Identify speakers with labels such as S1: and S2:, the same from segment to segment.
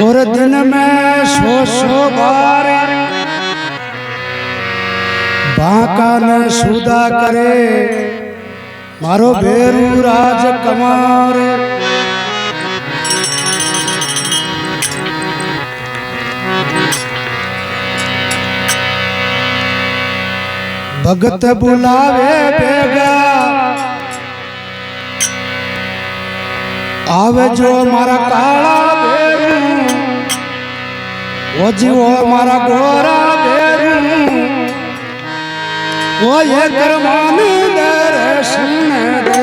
S1: और दिन में सो बार बांका ने सुदा करे मारो भेरू राज कमार भगत बुलावे बेगा आवे जो मारा काला भेरू वो जीवो मारा गोरा भेरू वो ये करमान दर्शन दे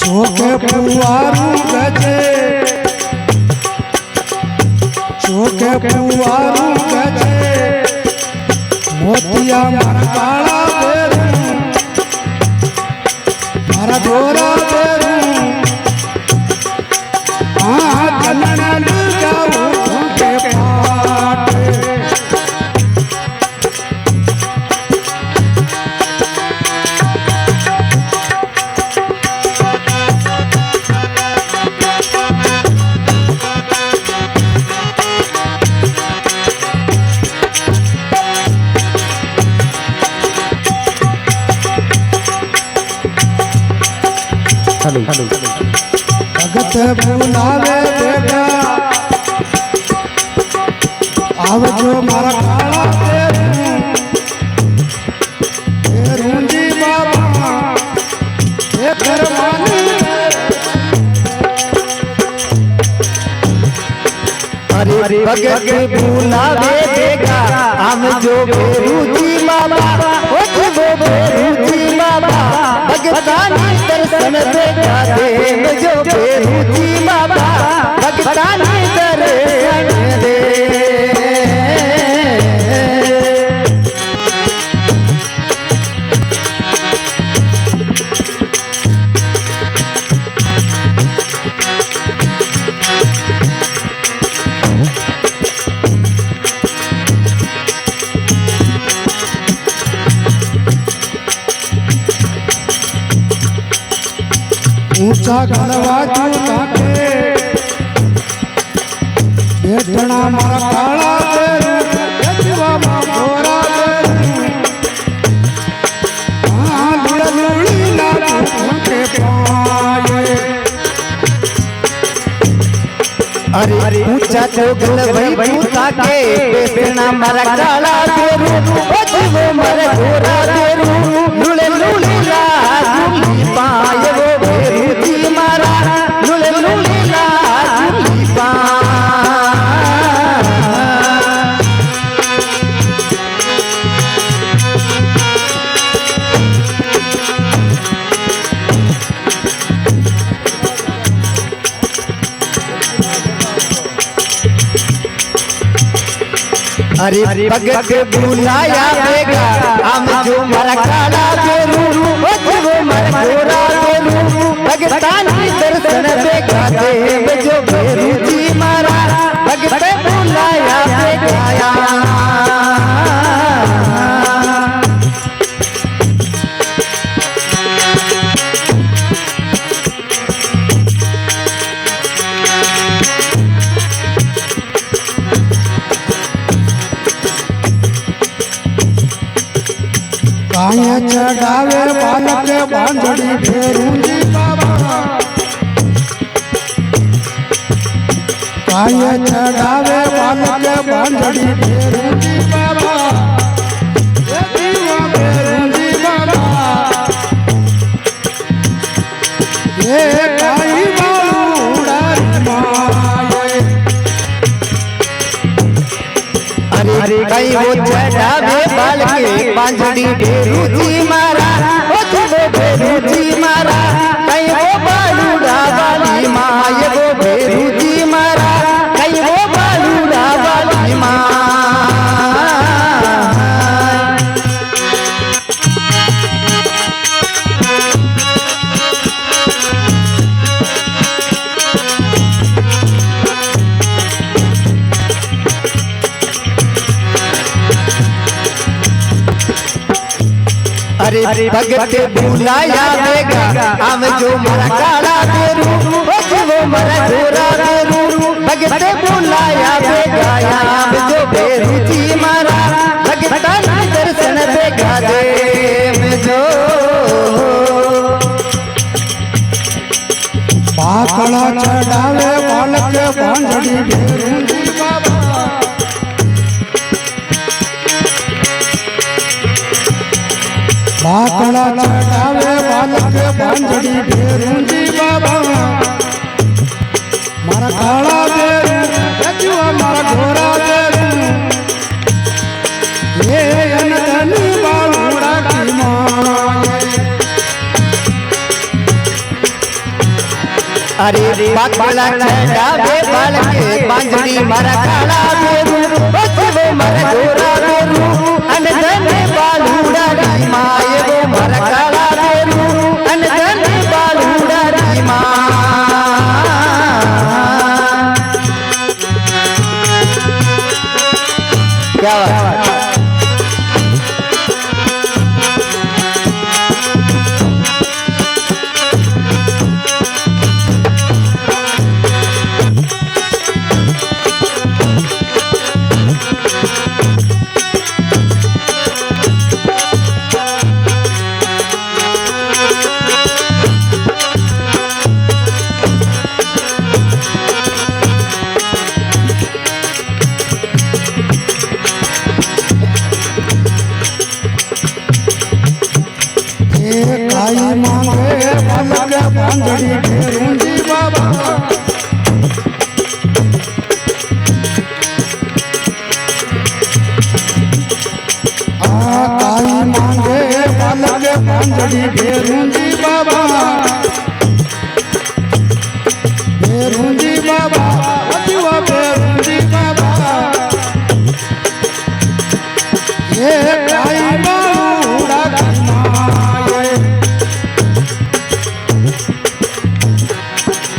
S1: चोके पुआरू गजे चोके पुआरू गजे मोतिया मारा काला भेरू मारा गोरा भेरू हाँ जनन जाऊ के पाट भगत बुलावे बेटा आवजो मारा काला भेरू जी बाबा ये करमानी
S2: अरे भगत बुलावे बेटा आवजो भेरू जी बाबा ओ वो भेरू जी बाबा भगतानी दर्शन देखा दे जो भेरू जी बाबा भगतानी दर्शन दे
S1: ऊंचा गलवा ताके बेटना मारा काला भेरू जीवा मा गोरा भेरू हाँ लुड़ा लुड़ी लागू के पाए
S2: अरे ऊंचा तो गलवई ताके बेटना मारा काला भेरू ओ जीवो मारा गोरा भेरू लुड़े लुड़ी लागू पाए वो भेरू जी मारा लुड़े लुड़ी लागू पाए अरे भगत बुलाया बेगा हम जो मारा काला भेरू वो मारा गोरा भेरू भगतानी दर्शन देखा दे जो भेरू जी मारा भगत बुलाया बेगा
S1: काया चढ़ावे बालक बांधड़ी भेरू जी बाबा ગાય ચડાવે બાલક બાંધડી ભેરુજી બાબા એ દીવા ભેરુજી બાબા એ ગાય બાળુડારી માય
S2: અરે કઈ વો ચડાવે બાલકે બાંધડી ભેરુજી મારા ઓ જીવો ભેરુજી મારા કઈ વો બાલુડા વાલી માય વો ભેરુજી મારા કઈ વો બાલુડા વાલી માય अरे भगत बुलाया देगा आम जो मरा काला तेरू ओ जीवो मरा गोरा तेरू भगत बुलाया देगा आम जो बेरू जी मारा भगत दर्शन देगा देव जो
S1: પાકળા ચડાવે બાલક બાંધડી ભેરુજી બાબા પાકળા ચડાવે બાલક બાંધડી ભેરુજી બાબા મારા કાળા બેરું મારા ઘોરા બેરું એ અનધની બાળુડા કી માય
S2: अरे पाकला चढ़ावे बालके बांधड़ी मारा काला बेरू ओ जीवो मरा गोरा बेरू अनधने बालूड़ा री माय वो मरा काला बेरू अनधने बालूड़ा री माय क्या बात
S1: કાઈ માંગે બાલક બાંધડી ભેરુજી બાબા આ કાઈ માંગે બાલક બાંધડી ભેરુજી બાબા ભેરુજી બાબા અજીવા ભેરુજી બાબા એ કાઈ બાળુડા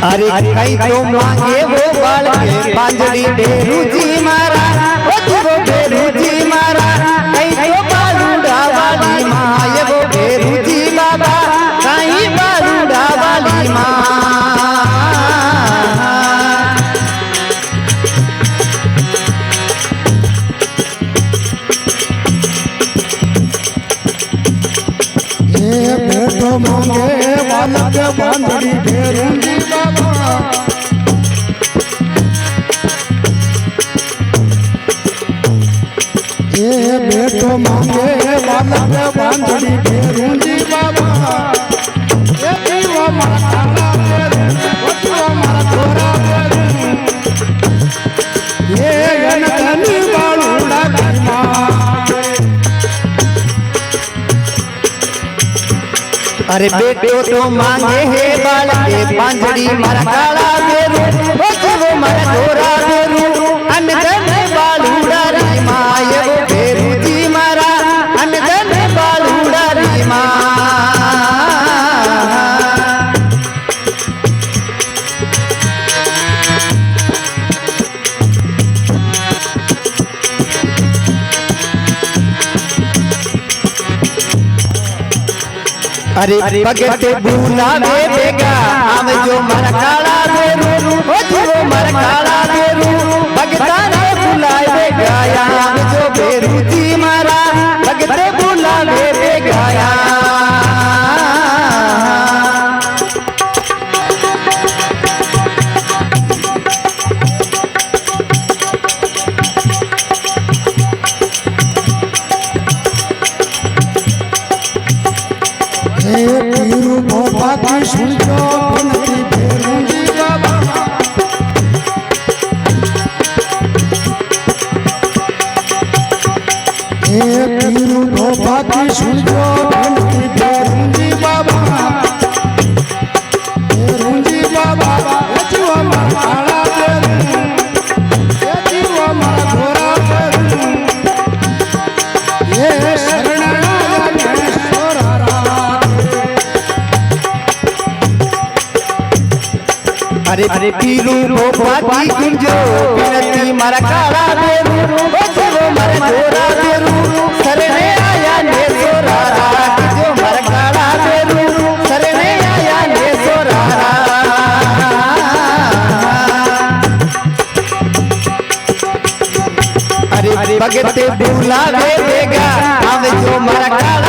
S2: अरे कई तो मांगे वो बालके बांधड़ी बेरूजी मारा ओ जीवो बेरूजी मारा कई तो बालूड़ा वाली माय वो बेरूजी बाबा कई बालूड़ा वाली माँ
S1: બેઠો માંગે બાલક બાંધડી ભેરુજી બાબા એ બેઠો માંગે બાલક બાંધડી ભેરુજી બાબા એ દીવા મારા કાળા બેરું વચવા મારા ઘોરા બેરું એ અનધની બાળુડા કી માય
S2: अरे बेटो तो मांगे है बालके बांधड़ी मारा काला बेरू ओ जीवो मरा गोरा बेरू अनधने बालूड़ा री माय वो बेरूजी मारा अनधने बालूड़ा री माय अरे भगत बुलावे बेगा आम जो मरा काला बेरू ओ जीवो मरा काला बेरू भगत ने बुलावे बेगा आम जो बेरूजी मारा भगत बुलावे बेगा
S1: બાકી સુનજો વિનતી ભેરુંજી બાબા ભેરુંજી બાબા એ જીવો મારા કાળા ભેરું એ જીવો મારા ઘોરા ભેરું એ શરણાયા ગણેશ્વરા
S2: અરે પીરુ બાકી ગુંજો વિનતી મારા કાળા ભેરું ઓ જીવો મારા ઘોરા ભેરું શરણે આયા ને સોરારા જો મારા કાળા ભેરું શરણે આયા ને સોરારા અરે ભગતે બોલાવે ભેગા આવે જો મારા કાળા